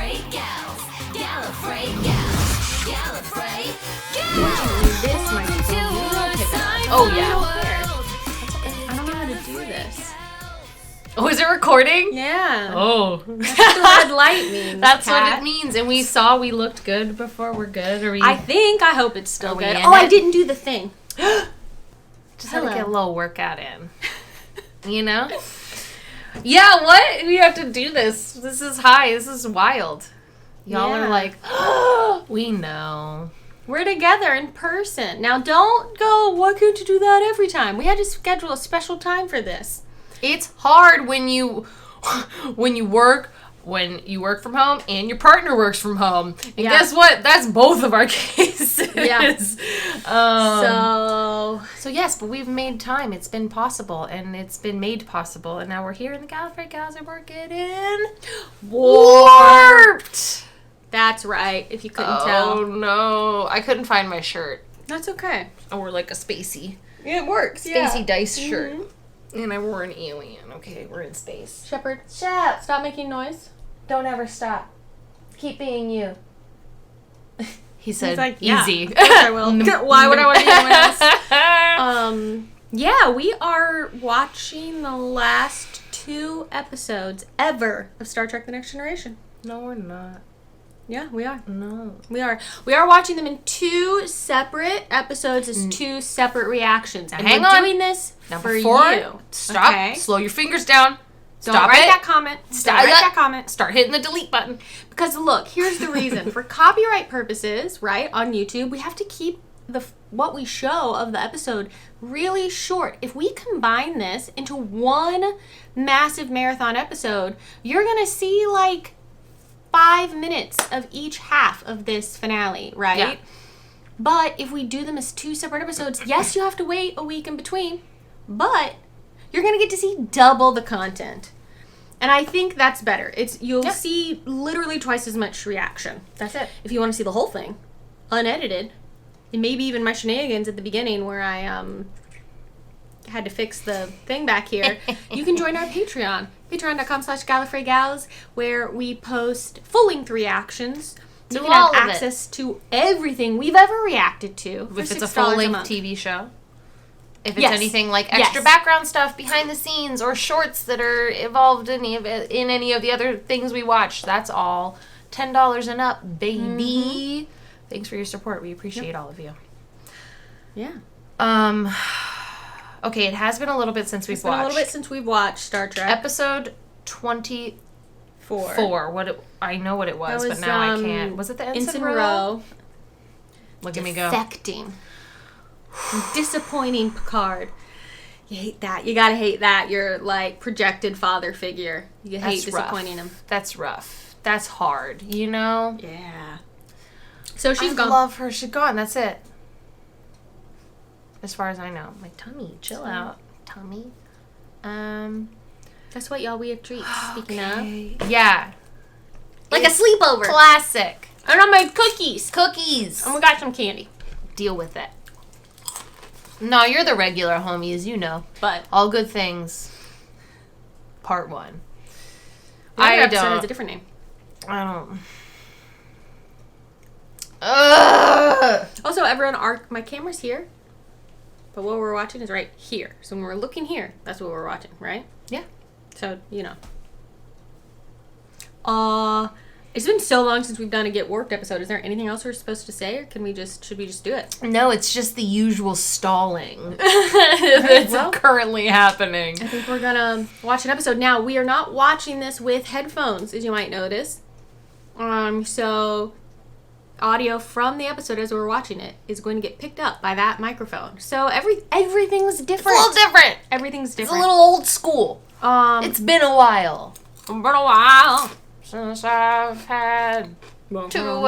Gallifrey Gals. Gallifrey Gals. Gallifrey Gals. This microphone. Oh, yeah. I don't know how to do this. Oh, is it recording? Yeah. Oh. That's what the red light means. That's Kat. what it means. And we looked good before. We're good. Are we? I hope it's still Are we good. in Oh, I it? didn't do the thing. Just had to get a little workout in. You know? Yeah, what? We have to do this. This is high. This is wild. Y'all are like, oh, we know. We're together in person. Now, don't go, why can't you do that every time? We had to schedule a special time for this. It's hard when you work from home and your partner works from home. And guess what? That's both of our cases. Yeah. So yes, but we've made time. It's been possible, and it's been made possible, and now we're here in the Gallifrey Gals, and we're getting warped. That's right, if you couldn't Oh tell. no, I couldn't find my shirt. That's okay. I wore like a spacey Spacey dice shirt. And I wore an alien. Okay, we're in space. Shepard, stop making noise. Don't ever stop. Keep being you. He said, He's like, easy. Of course I will. Why would I want to be anyone else? Yeah, we are watching the last 2 episodes ever of Star Trek The Next Generation. No, we're not. Yeah, we are. No. We are watching them in 2 separate episodes as 2 separate reactions. And hang we're on. doing this Now for before, you. stop. Okay? Slow your fingers down. Don't Stop write it. that comment. Stop Don't write that. that comment. Start hitting the delete button. Because look, here's the reason. For copyright purposes, right, on YouTube, we have to keep what we show of the episode really short. If we combine this into one massive marathon episode, you're going to see like 5 minutes of each half of this finale, right? Yeah. But if we do them as 2 separate episodes, yes, you have to wait a week in between, but you're going to get to see double the content. And I think that's better. You'll see literally twice as much reaction. That's it. If you want to see the whole thing, unedited, and maybe even my shenanigans at the beginning where I had to fix the thing back here, you can join our Patreon. Patreon.com/GallifreyGals, where we post full-length reactions. You can have access to everything we've ever reacted to. If it's a $6 full-length month. TV show. If it's anything like extra Yes. background stuff behind the scenes or shorts that are involved in any of the other things we watch, that's all $10 and up, baby. Mm-hmm. Thanks for your support. We appreciate all of you. Yeah. Okay, it has been a little bit since we've watched. It's been a little bit since we've watched Star Trek. Episode 24. I know what it was, but now I can't. Was it the Ensign Row? Look at me go. Defecting. Disappointing Picard. You hate that. You gotta hate that. Your like projected father figure. You hate disappointing him. That's rough. That's hard. You know? Yeah. So she's I gone. love her. She's gone. That's it. As far as I know. My tummy. Chill out. Tummy. Guess what, y'all? We have treats. Speaking of. Yeah. Like a sleepover. Classic. And I made cookies. Cookies. And we got some candy. Deal with it. No, you're the regular homies, you know. But all good things. Part 1. the other episode has a different name. I don't. Ugh. Also, everyone, my camera's here. But what we're watching is right here. So when we're looking here, that's what we're watching, right? Yeah. So, you know. It's been so long since we've done a Get Warped episode. Is there anything else we're supposed to say, or should we just do it? No, it's just the usual stalling that's currently happening. I think we're gonna watch an episode. Now, we are not watching this with headphones, as you might notice. So audio from the episode as we're watching it is going to get picked up by that microphone. So everything's different. It's a little different. Everything's different. It's a little old school. It's been a while. Since I've had 2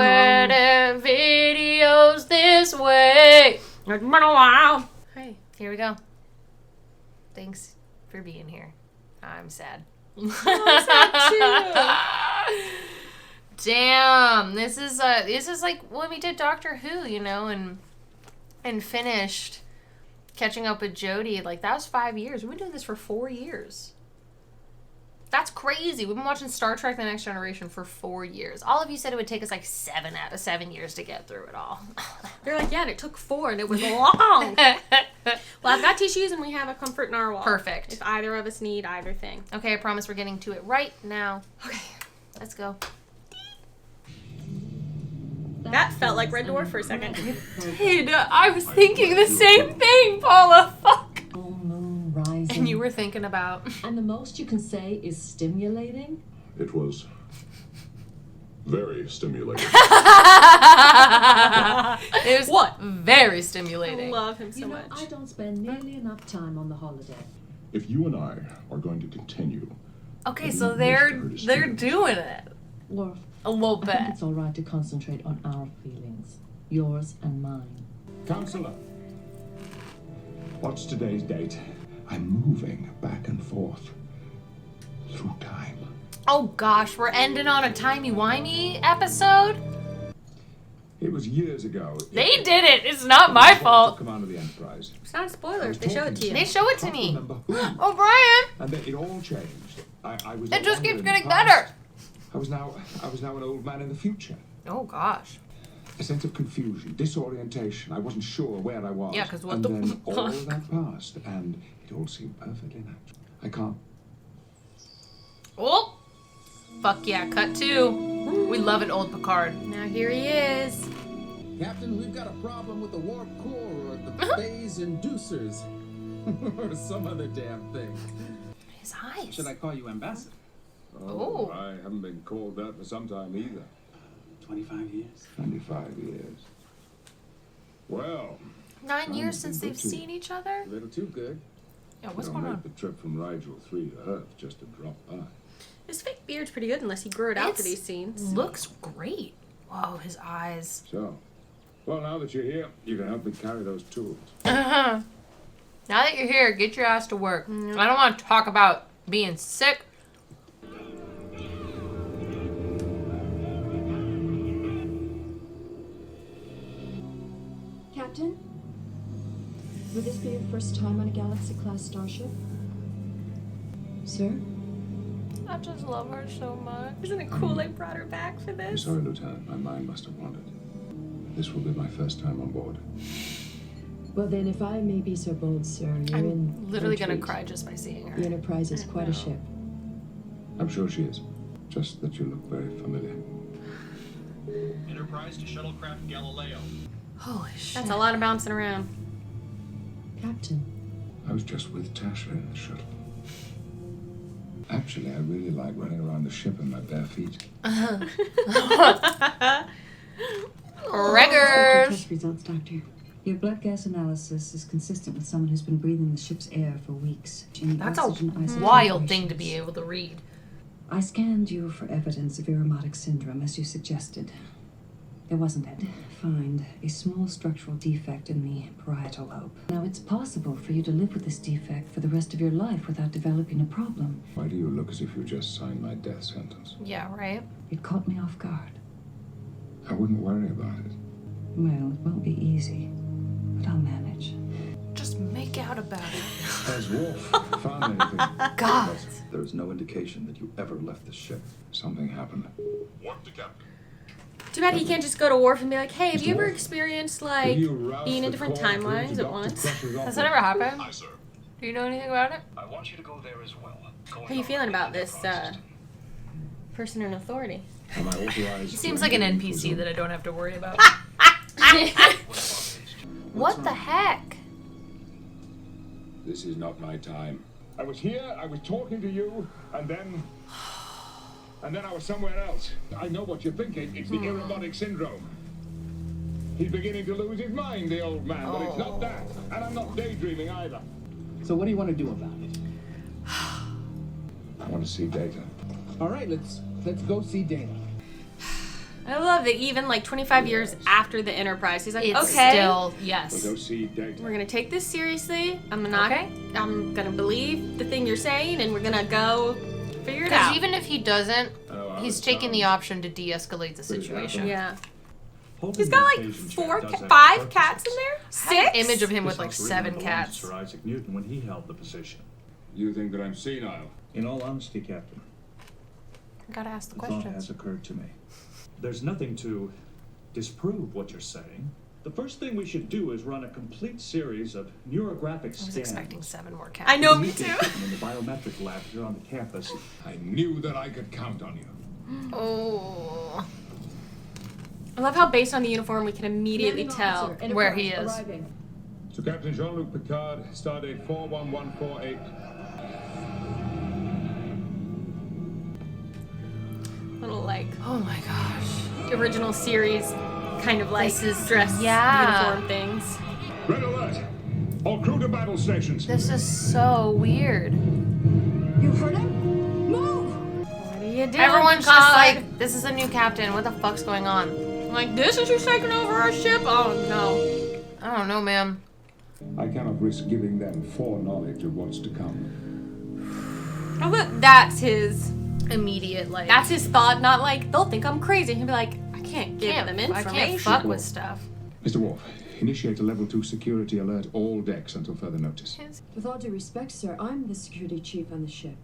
edit videos this way. It's been a while. Hey. Here we go. Thanks for being here. I'm sad. Damn. This is like when we did Doctor Who, you know, and finished catching up with Jodie. Like, that was 5 years. We've been doing this for 4 years. That's crazy. We've been watching Star Trek The Next Generation for 4 years. All of you said it would take us like 7 out of 7 years to get through it all. They're like, yeah, and it took 4 and it was long. Well, I've got tissues and we have a comfort narwhal. Perfect. If either of us need either thing. Okay, I promise we're getting to it right now. Okay. Let's go. That felt like Red Dwarf for a second. Dude, I was thinking the same thing, Paula. Fuck. Full moon rising. And you were thinking about... And the most you can say is stimulating? It was very stimulating. It was What? very I stimulating. love him so You know, much. I don't spend nearly enough time on the holiday. If you and I are going to continue, Okay, so they're doing it. Worf, A little I think bit. it's all right to concentrate on our feelings. Yours and mine. Counselor, what's today's date? I'm moving back and forth through time. Oh gosh, we're ending on a timey-wimey episode? It was years ago. They did it! It's not my fault. Command of the Enterprise. It's not spoilers. They show it to you. They show it to Can't me. remember who. Oh, Brian! And then it all changed. I was. It no just longer keeps in getting the past. better. I was now an old man in the future. Oh gosh. A sense of confusion, disorientation. I wasn't sure where I was. Yeah, 'cause what and the then all fuck? that passed, and it all seemed perfectly natural. I can't. Oh! Fuck yeah, cut 2. We love an old Picard. Now here he is. Captain, we've got a problem with the warp core or the phase inducers. Or some other damn thing. His eyes. Should I call you ambassador? Oh. I haven't been called that for some time either. 25 years. 25 years. Well, 9 years since they've seen each other? A little too good. Yeah, what's you going don't on? make the trip from Rigel 3 to Earth just to drop by. His fake beard's pretty good unless he grew it out for It's- these scenes. Looks great. Whoa, his eyes. So, well, now that you're here, you can help me carry those tools. Uh-huh. Now that you're here, get your ass to work. I don't want to talk about being sick. Captain? Would this be your first time on a Galaxy-class starship? Sir? I just love her so much. Isn't it cool they brought her back for I'm this? sorry, Lieutenant. My mind must have wandered. This will be my first time on board. Well then, if I may be so bold, sir, you're I'm in literally for a gonna treat. cry just by seeing The her. Enterprise is quite a ship. I'm sure she is. Just that you look very familiar. Enterprise to shuttlecraft Galileo. Holy shit. That's a lot of bouncing around. Captain, I was just with Tasha in the shuttle. Actually, I really like running around the ship in my bare feet. Reggers. Test results, Doctor. Your blood gas analysis is consistent with someone who's been breathing the ship's air for weeks. That's a Oxygen isotope wild thing to ratios. be able to read. I scanned you for evidence of aromatic syndrome, as you suggested. There wasn't it. Find a small structural defect in the parietal lobe. Now, it's possible for you to live with this defect for the rest of your life without developing a problem. Why do you look as if you just signed my death sentence? Yeah, right? It caught me off guard. I wouldn't worry about it. Well, it won't be easy, but I'll manage. Just make out about it. Has Worf found anything? God. There is no indication that you ever left the ship. Something happened. Warp to captain. Too bad he can't just go to Worf and be like, hey, have you ever Worf, experienced, Will like, you rouse being in the different core crew timelines to at Dr. once? Crusher's Has office? that ever happened? Aye, sir. Do you know anything about it? I want you to go there as well. How are you feeling about this, person in authority? Am I authorized He to seems like an engage NPC with that I don't have to worry about. What What the heck? This is not my time. I was here, I was talking to you, and then I was somewhere else. I know what you're thinking. It's the aerobotic syndrome. He's beginning to lose his mind, the old man, but it's not that. And I'm not daydreaming either. So what do you want to do about it? I want to see Data. All right, let's go see Data. I love that even, like, 25 years after the Enterprise, he's like, It's okay, still, We'll yes. go see Data. we're gonna take this seriously. I'm not, Okay. I'm gonna believe the thing you're saying, and we're gonna go figure it Because out. even if he doesn't, Oh, I he's was taking the down. option to de-escalate the situation. Yeah. Holding He's got, the like, occasion four, chair does have five purposes. cats in there? I have an 6? image of him This with like house originally 7 belonged to cats. Sir Isaac Newton when he held the position. You think that I'm senile? In all honesty, Captain, gotta ask the A thought questions. has occurred to me. There's nothing to disprove what you're saying. The first thing we should do is run a complete series of neurographic I was scans. expecting 7 more I captains. know, me Unique too. equipment in the biometric lab here on the campus. I knew that I could count on you. Oh. I love how based on the uniform we can immediately tell where he is. To Captain Jean-Luc Picard, stardate 41148. little like Oh my gosh. original series kind of like This is- dress yeah. uniform things. Red alert! All crew to battle stations. This is so weird. You heard him? Move! What are you doing? Everyone's just Picard? like, this is a new captain. What the fuck's going on? I'm like, this is who's taking over our ship? Oh no. I don't know, ma'am. I cannot risk giving them foreknowledge of what's to come. Oh, look, that's his Immediate, like, that's his thought, not like they'll think I'm crazy. He'll be like, I can't give them I information. can't fuck with stuff. Mr. Worf, initiate a level 2 security alert all decks until further notice. With all due respect, sir, I'm the security chief on the ship.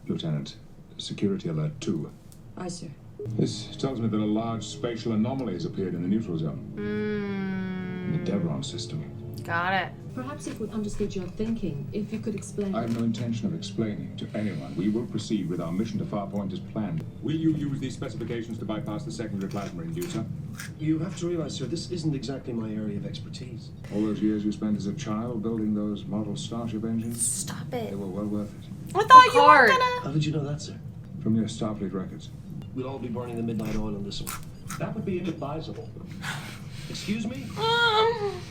Lieutenant, security alert 2. Aye, sir. This tells me that a large spatial anomaly has appeared in the neutral zone. In the Devron system. Got it. Perhaps if we understood your thinking, if you could explain. I have no intention of explaining to anyone. We will proceed with our mission to Farpoint as planned. Will you use these specifications to bypass the secondary plasma inducer? You have to realize, sir, this isn't exactly my area of expertise. All those years you spent as a child building those model Starship engines, Stop they it. were well worth it. I thought you Picard. were gonna. How did you know that, sir? From your Starfleet records. We'll all be burning the midnight oil on this one. That would be inadvisable. Excuse me?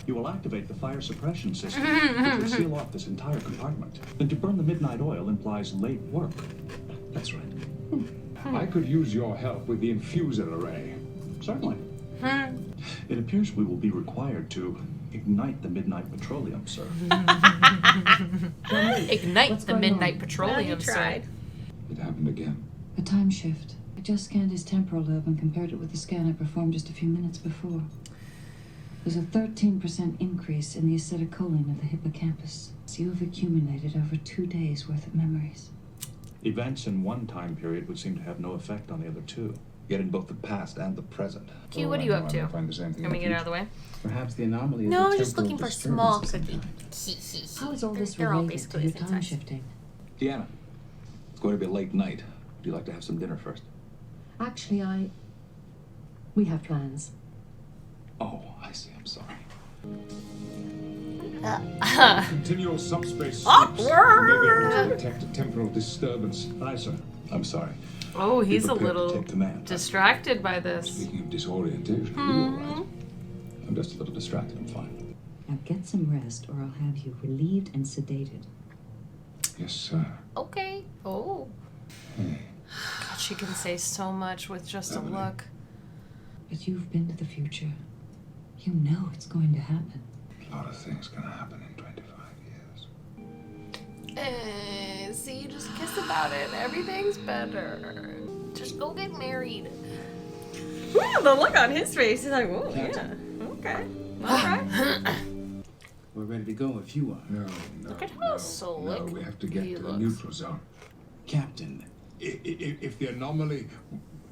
You will activate the fire suppression system, which will seal off this entire compartment. And to burn the midnight oil implies late work. That's right. I could use your help with the infuser array. Certainly. It appears we will be required to ignite the midnight petroleum, sir. Ignite What's the going midnight on? petroleum, You sir. tried. It happened again. A time shift. I just scanned his temporal lobe and compared it with the scan I performed just a few minutes before. There's a 13% increase in the acetylcholine of the hippocampus. So you have accumulated over 2 days' worth of memories. Events in one time period would seem to have no effect on the other two. Yet in both the past and the present. Q, what are you I up know to? I may find the same thing Can we in get the out of the way? Perhaps the anomaly is No, a I'm just temporal looking for disturbance small of some cookie. kind. How is all this They're all related to basically your the same time size. shifting? Deanna, it's going to be a late night. Would you like to have some dinner first? Actually, we have plans. Oh, I see. I'm sorry. Continual subspace sweeps Awkward. may be able to detect a temporal disturbance. Aye, sir. I'm sorry. Oh, he's a prepared to little Take command. distracted by this. Speaking of disorientation, are you all right? I'm just a little distracted. I'm fine. Now get some rest, or I'll have you relieved and sedated. Yes, sir. Okay. Oh. God, she can say so much with just a look. But you've been to the future. You know it's going to happen. A lot of things can happen in 25 years. See, just kiss about it. Everything's better. Just go get married. Ooh, the look on his face. He's like, oh, yeah. Okay. All right. We're ready to go if you are. No, Look at how slick we have to get he to the looks. neutral zone. Captain, If the anomaly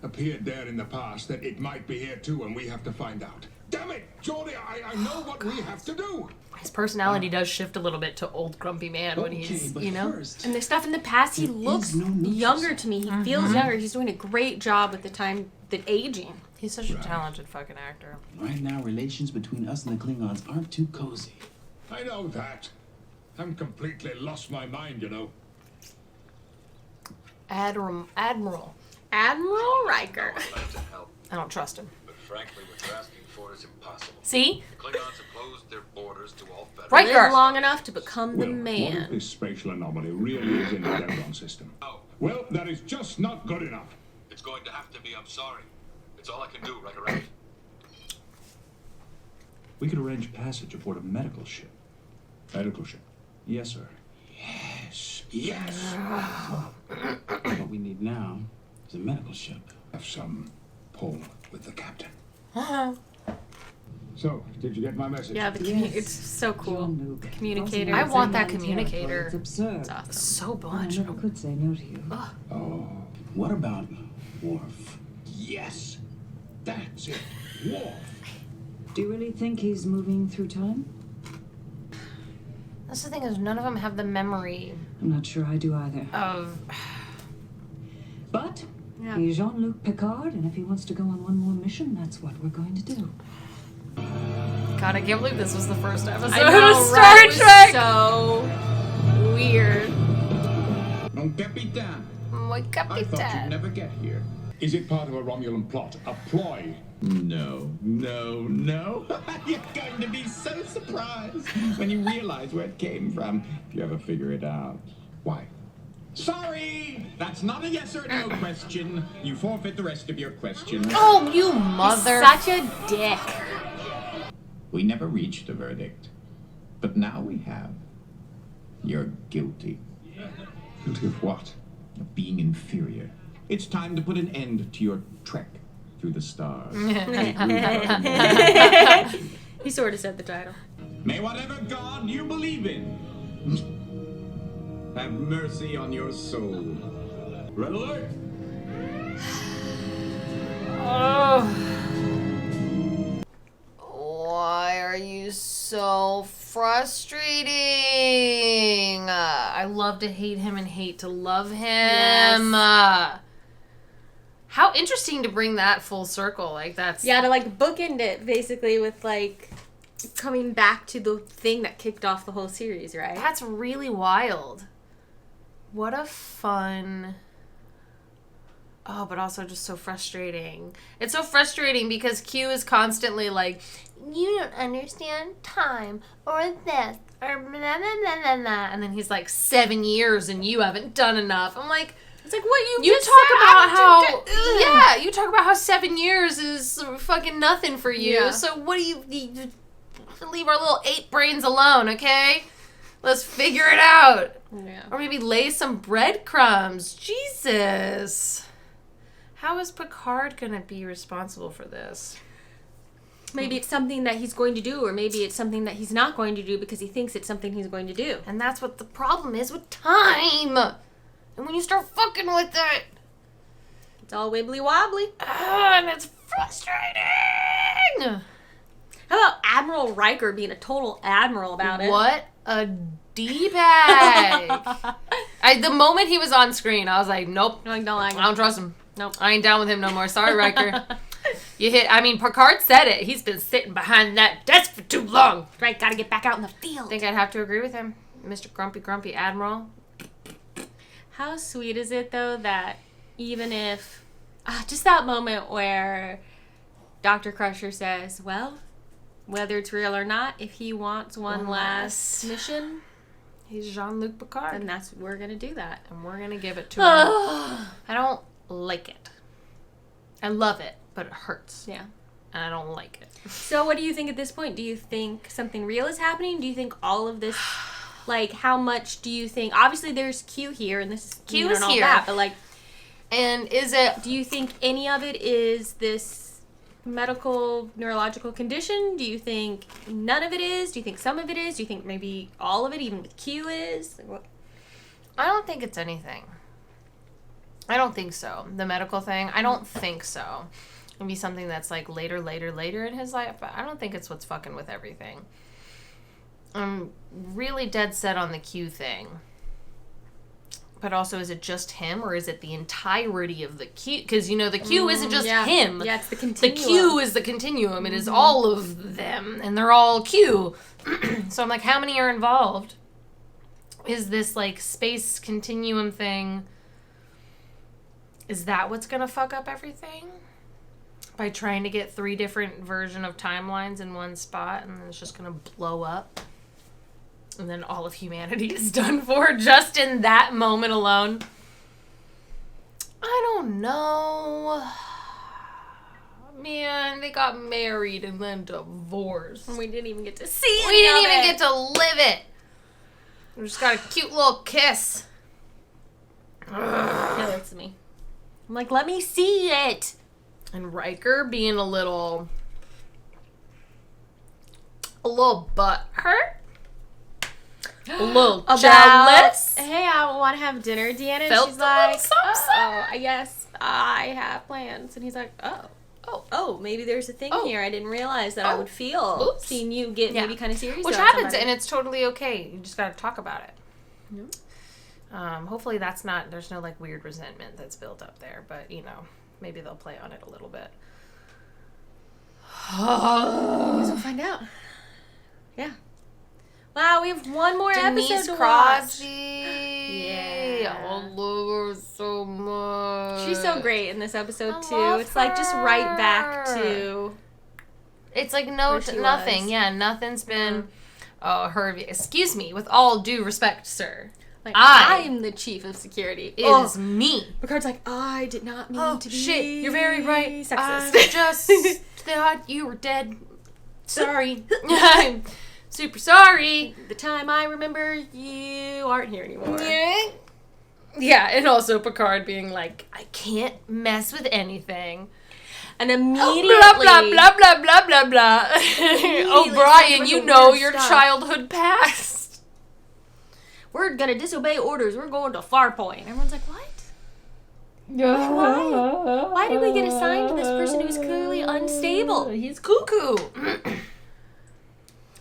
appeared there in the past, then it might be here too, and we have to find out. Damn it, Geordie, I know what we have to do. His personality does shift a little bit to old grumpy man when he's, but you know. first, And the stuff in the past, he There looks is no neutral younger zone. to me. He feels younger. He's doing a great job with the aging. He's such a talented fucking actor. right now relations between us and the Klingons aren't too cozy. I know that. I'm completely lost my mind, you know. Admiral. Admiral Riker. I'd like to help, I don't trust him. but frankly, what you're asking for is impossible. See? The Klingons have closed their borders to all federal. Right. Live long enough to become the What if man. this spatial anomaly really is in the Devron system? No, Well, that is just not good enough. it's going to have to be. I'm sorry. It's all I can do, right around. We could arrange passage aboard a medical ship. Medical ship. Yes, sir. Yes. What we need now is a medical ship. Have some pull with the captain. So, did you get my message? Yeah, it's so cool. Jean-Luc. Communicator. I want that It's communicator. It's absurd. It's awesome. So I much. never could say no to you. Oh, What about Worf. Yes! That's it. Worf. Do you really think he's moving through time? That's the thing, is none of them have the memory I'm not sure I do either. of... But Yeah. he's Jean-Luc Picard, and if he wants to go on one more mission, that's what we're going to do. God, I can't believe this was the first episode I know, of Star right? It was Trek. so weird. Mon Capitan. My I thought you'd Capitan. never get here. Is it part of a Romulan plot? A ploy? No. You're going to be so surprised when you realize where it came from, if you ever figure it out. Why? Sorry! That's not a yes or no question. You forfeit the rest of your questions. Oh, you mother... Such a dick. We never reached a verdict. But now we have. You're guilty. Guilty of what? Of being inferior. It's time to put an end to your trek through the stars. He sort of said the title. May whatever God you believe in have mercy on your soul. Red alert! Why are you so frustrating? I love to hate him and hate to love him. Yes. How interesting to bring that full circle. Like, that's... Yeah, to like bookend it basically with like coming back to the thing that kicked off the whole series, right? That's really wild. What a fun... Oh, but also just so frustrating. It's so frustrating because Q is constantly like, you don't understand time or this or blah, blah, blah, blah, blah. And then he's like, 7 years and you haven't done enough. I'm like, It's like what you you talk about how, yeah, you talk about how 7 years is fucking nothing for you. Yeah. So what do you leave our little 8 brains alone, okay? Let's figure it out. Yeah. Or maybe lay some breadcrumbs. Jesus. How is Picard gonna be responsible for this? Maybe it's something that he's going to do, or maybe it's something that he's not going to do because he thinks it's something he's going to do. And that's what the problem is with time. And when you start fucking with it, It's all wibbly wobbly. and it's frustrating. How about Admiral Riker being a total admiral about it? What a D-bag. The moment he was on screen, I was like, nope. You're like, don't like I don't trust him. Nope. I ain't down with him no more. Sorry, Riker. Picard said it. He's been sitting behind that desk for too long. Right, gotta get back out in the field. I think I'd have to agree with him. Mr. Grumpy Admiral. How sweet is it, though, that even if... just that moment where Dr. Crusher says, well, whether it's real or not, if he wants one last mission, he's Jean-Luc Picard. then we're gonna do that. And we're gonna give it to him. I don't like it. I love it, but it hurts. Yeah. And I don't like it. So what do you think at this point? Do you think something real is happening? Do you think all of this, like, how much do you think... Obviously, there's Q here, and this is Q and is all here. that, but, like... And is it... Do you think any of it is this medical, neurological condition? Do you think none of it is? Do you think some of it is? Do you think maybe all of it, even with Q, is? Like, what? I don't think it's anything. I don't think so. The medical thing, I don't think so. It'd be something that's like later in his life, but I don't think it's what's fucking with everything. I'm really dead set on the Q thing. But also, is it just him, or is it the entirety of the Q? Because, the Q isn't just him. Yeah, it's the continuum. The Q is the continuum. It is all of them, and they're all Q. So I'm like, how many are involved? Is this, like, space continuum thing... Is that what's going to fuck up everything? By trying to get 3 different version of timelines in one spot, and then it's just going to blow up? And then all of humanity is done for just in that moment alone? I don't know. Man, they got married and then divorced. And we didn't even get to see it. We didn't even get to live it. We just got a cute little kiss. It hurts me. I'm like, let me see it. And Riker being a little butthurt. A little jealous. Hey, I want to have dinner, Deanna. And Felt she's a little like, something. oh, I guess. I have plans. And he's like, oh, maybe there's a thing here. I didn't realize that I would feel seeing you get maybe kind of serious. Which about happens, somebody. and it's totally okay. You just gotta talk about it. Yeah. Hopefully there's no like weird resentment that's built up there, but you know, maybe they'll play on it a little bit. I guess we'll find out. Yeah. Wow, we have one more Denise episode to Crosby. Yeah. I love her so much. She's so great in this episode too. love It's like just right back her. to. It's like she nothing. was. Yeah, nothing's been. Oh, her. Excuse me, with all due respect, sir. Like, I am the chief of security. It is me. Picard's like, I did not mean to be. Shit, you're very right. Sexist. I just thought you were dead. Sorry. I'm super sorry. The time I remember, you aren't here anymore. Yeah, and also Picard being like, I can't mess with anything. And immediately, blah, blah, blah, blah, blah, blah, blah. Oh, Brian, you know your childhood past. We're gonna disobey orders. We're going to Farpoint. Everyone's like, what? Why? Why did we get assigned to this person who's clearly unstable? He's cuckoo.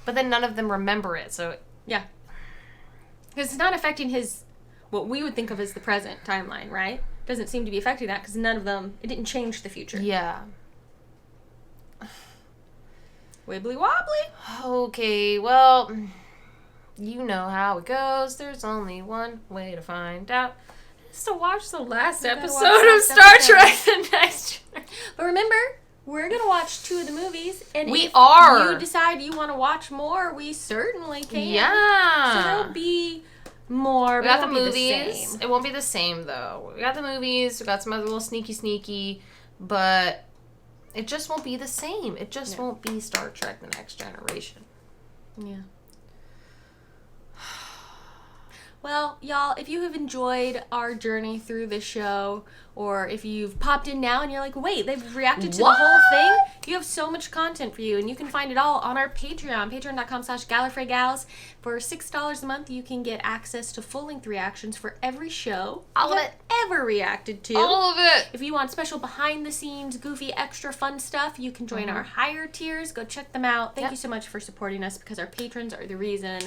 But then none of them remember it, so... Yeah. Because it's not affecting his... what we would think of as the present timeline, right? Doesn't seem to be affecting that because none of them... it didn't change the future. Yeah. Wibbly wobbly. Okay, well... you know how it goes. There's only one way to find out. Just to watch the last episode of Star Trek The Next Generation. But remember, we're going to watch 2 of the movies. And we if are. you decide you want to watch more, we certainly can. Yeah. So there'll be more. We but got it the won't be movies. same. It won't be the same, though. We got the movies. We got some other little sneaky. But it just won't be the same. It just won't be Star Trek The Next Generation. Yeah. Well, y'all, if you have enjoyed our journey through this show, or if you've popped in now and you're like, wait, they've reacted to the whole thing, you have so much content for you, and you can find it all on our Patreon, patreon.com/GallifreyGals. For $6 a month, you can get access to full-length reactions for every show All of you have it. ever reacted to. All of it. If you want special behind-the-scenes, goofy, extra fun stuff, you can join our higher tiers. Go check them out. Thank you so much for supporting us, because our patrons are the reason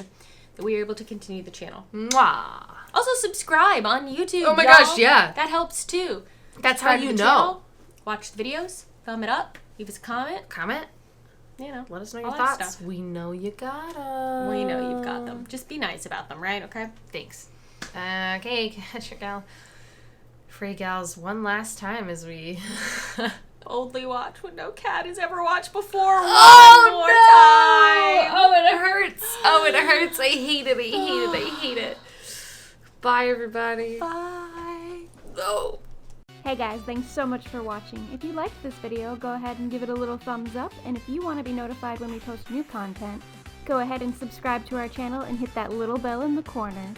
that we are able to continue the channel. Mwah. Also, subscribe on YouTube. Oh my y'all. gosh, yeah. That helps too. That's how Subscribe to you the know. channel, watch the videos, thumb it up, leave us a comment. Comment. You know, Let us know all your that thoughts. stuff. We know you got them. We know you've got them. Just be nice about them, right? Okay? Thanks. Okay, catch your gal. Free gals one last time as we... Boldly watch what no cat has ever watched before. Oh, One more no! time. Oh, it hurts. Oh, it hurts. I hate it. I hate it. I hate it. Bye, everybody. Bye. Oh. Hey guys, thanks so much for watching. If you liked this video, go ahead and give it a little thumbs up, and if you want to be notified when we post new content, go ahead and subscribe to our channel and hit that little bell in the corner.